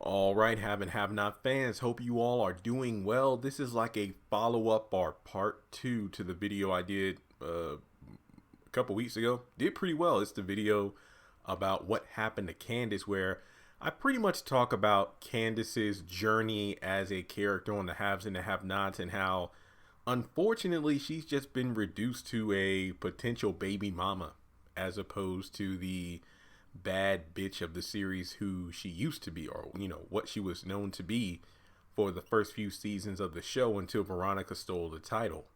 All right, have and have not fans. Hope you all are doing well. This is like a follow-up or part two to the video I did a couple weeks ago. Did pretty well. It's the video about what happened to Candace, where I pretty much talk about Candace's journey as a character on the haves and the have-nots, and how unfortunately she's just been reduced to a potential baby mama as opposed to the bad bitch of the series who she used to be, or what she was known to be for the first few seasons of the show until Veronica stole the title.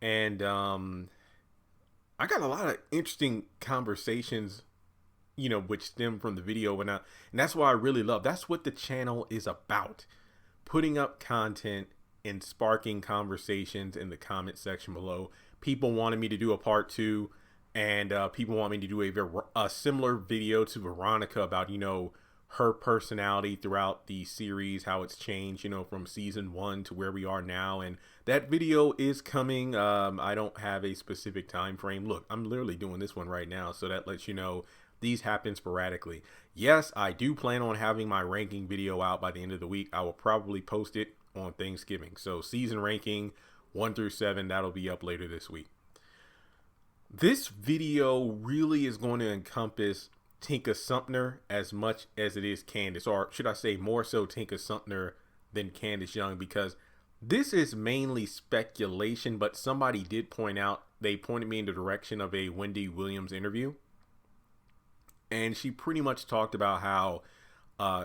And I got a lot of interesting conversations which stem from the video, and that's why I really love, that's what the channel is about, putting up content and sparking conversations in the comment section below. People wanted me to do a part two, and people want me to do a similar video to Veronica about, her personality throughout the series, how it's changed, from season 1 to where we are now. And that video is coming. I don't have a specific time frame. Look, I'm literally doing this one right now, so that lets you know these happen sporadically. Yes, I do plan on having my ranking video out by the end of the week. I will probably post it on Thanksgiving. So season ranking 1 through 7, that'll be up later this week. This video really is going to encompass Tika Sumpter as much as it is Candace, or should I say more so Tika Sumpter than Candace Young, because this is mainly speculation, but somebody did point out, they pointed me in the direction of a Wendy Williams interview, and she pretty much talked about how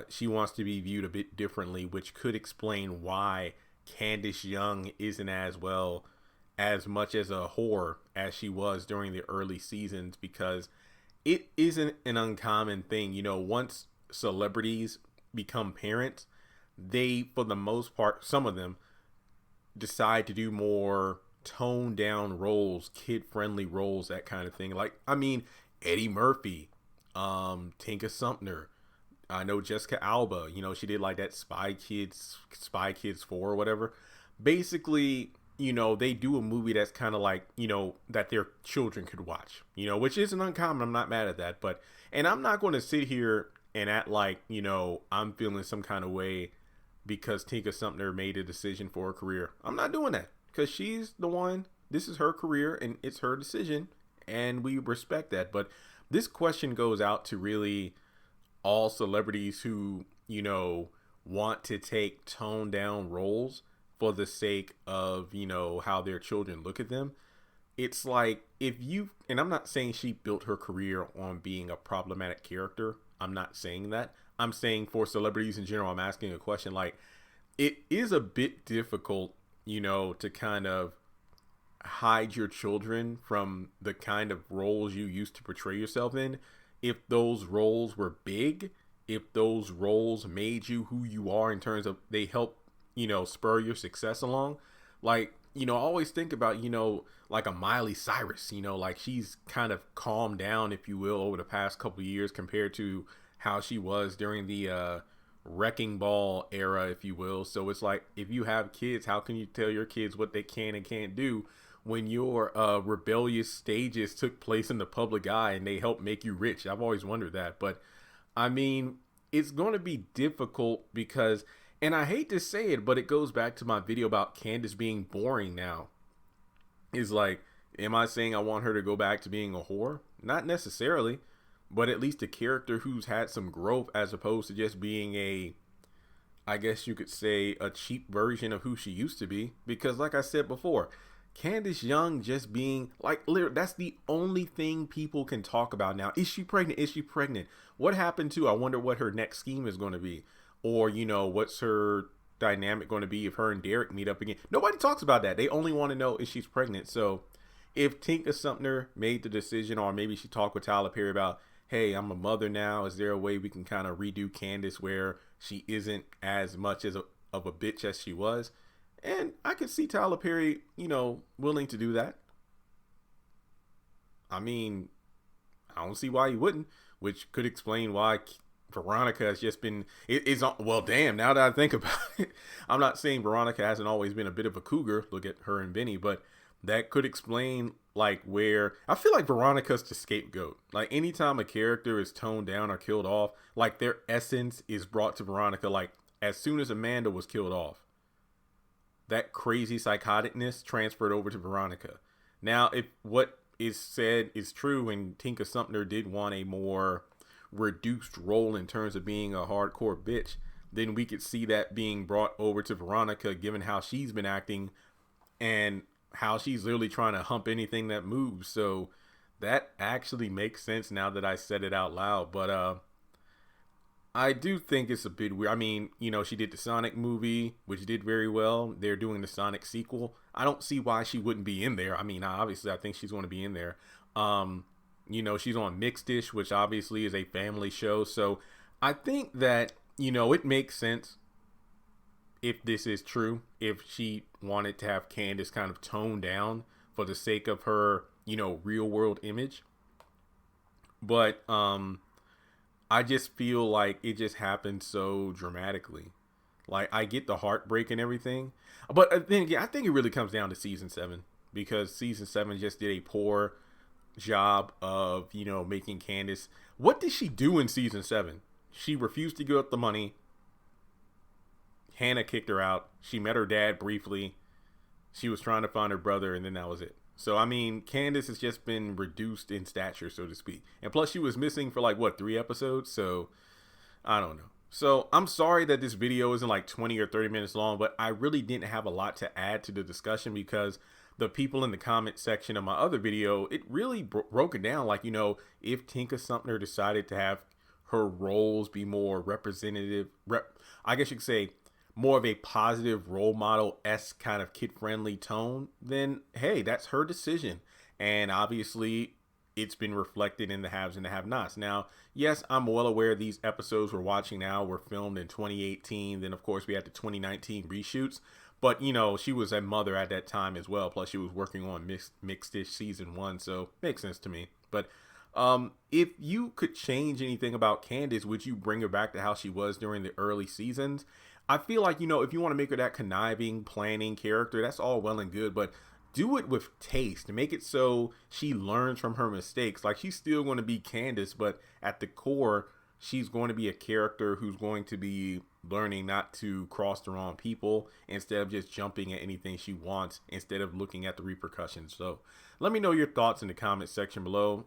she wants to be viewed a bit differently, which could explain why Candace Young isn't as much as a whore as she was during the early seasons, because it isn't an uncommon thing. Once celebrities become parents, they, for the most part, some of them decide to do more toned down roles, kid friendly roles, that kind of thing. Like, Eddie Murphy, Tika Sumpter, I know Jessica Alba, she did like that Spy Kids 4 or whatever. Basically, they do a movie that's kind of like, that their children could watch, which isn't uncommon. I'm not mad at that. And I'm not going to sit here and act like, I'm feeling some kind of way because Tika Sumpter made a decision for her career. I'm not doing that, because she's the one. This is her career and it's her decision, and we respect that. But this question goes out to really all celebrities who, want to take toned down roles for the sake of, how their children look at them. It's like, and I'm not saying she built her career on being a problematic character. I'm not saying that. I'm saying for celebrities in general, I'm asking a question like, it is a bit difficult, to kind of hide your children from the kind of roles you used to portray yourself in. If those roles were big, if those roles made you who you are in terms of they help, spur your success along. Like, I always think about, like a Miley Cyrus, like she's kind of calmed down, if you will, over the past couple of years compared to how she was during the wrecking ball era, if you will. So it's like, if you have kids, how can you tell your kids what they can and can't do when your rebellious stages took place in the public eye and they helped make you rich? I've always wondered that. But it's going to be difficult because, and I hate to say it, but it goes back to my video about Candace being boring now. Is like, am I saying I want her to go back to being a whore? Not necessarily, but at least a character who's had some growth, as opposed to just being I guess you could say, a cheap version of who she used to be. Because like I said before, Candace Young just being like, that's the only thing people can talk about now. Is she pregnant? Is she pregnant? What happened to, I wonder what her next scheme is going to be. Or, what's her dynamic going to be if her and Derek meet up again? Nobody talks about that. They only want to know if she's pregnant. So if Tika Sumpter made the decision, or maybe she talked with Tyler Perry about, hey, I'm a mother now, is there a way we can kind of redo Candace where she isn't as much of a bitch as she was? And I could see Tyler Perry, willing to do that. I don't see why he wouldn't, which could explain why Veronica has just been, well, damn, now that I think about it, I'm not saying Veronica hasn't always been a bit of a cougar. Look at her and Vinny, but that could explain like where I feel like Veronica's the scapegoat. Like anytime a character is toned down or killed off, like their essence is brought to Veronica. Like as soon as Amanda was killed off, that crazy psychoticness transferred over to Veronica. Now, if what is said is true and Tika Sumpter did want a more reduced role in terms of being a hardcore bitch, then we could see that being brought over to Veronica, given how she's been acting and how she's literally trying to hump anything that moves. So that actually makes sense now that I said it out loud. But I do think it's a bit weird. I mean, you know, she did the Sonic movie, which did very well. They're doing the Sonic sequel. I don't see why she wouldn't be in there. I mean, obviously, I think she's going to be in there. You know, she's on Mixed Dish, which obviously is a family show. So I think that, you know, it makes sense if this is true, if she wanted to have Candace kind of toned down for the sake of her, you know, real world image. But I just feel like it just happened so dramatically. Like I get the heartbreak and everything, but then again, I think it really comes down to season 7, because season 7 just did a poor job of, you know, making Candace. What did she do in season 7? She refused to give up the money. Hannah kicked her out. She met her dad briefly. She was trying to find her brother, and then that was it. So, I mean, Candace has just been reduced in stature, so to speak. And plus, she was missing for like, what, 3 episodes? So, I don't know. So, I'm sorry that this video isn't like 20 or 30 minutes long, but I really didn't have a lot to add to the discussion because the people in the comment section of my other video, it really broke it down. Like, you know, if Tika Sumpter decided to have her roles be more representative, I guess you could say, more of a positive role model-esque kind of kid-friendly tone, then hey, that's her decision. And obviously it's been reflected in the haves and the have-nots. Now, yes, I'm well aware these episodes we're watching now were filmed in 2018. Then of course we had the 2019 reshoots, but you know, she was a mother at that time as well. Plus she was working on Mixed Dish season 1, so makes sense to me. But if you could change anything about Candace, would you bring her back to how she was during the early seasons? I feel like, you know, if you want to make her that conniving, planning character, that's all well and good, but do it with taste. Make it so she learns from her mistakes. Like, she's still going to be Candace, but at the core, she's going to be a character who's going to be learning not to cross the wrong people instead of just jumping at anything she wants instead of looking at the repercussions. So let me know your thoughts in the comment section below.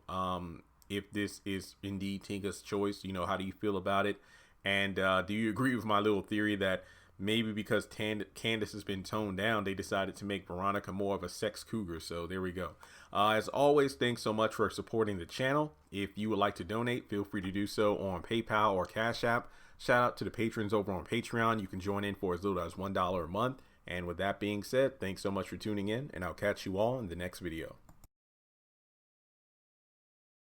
If this is indeed Tika's choice, you know, how do you feel about it? And do you agree with my little theory that maybe because Candace has been toned down, they decided to make Veronica more of a sex cougar? So there we go. As always, thanks so much for supporting the channel. If you would like to donate, feel free to do so on PayPal or Cash App. Shout out to the patrons over on Patreon. You can join in for as little as $1 a month. And with that being said, thanks so much for tuning in, and I'll catch you all in the next video.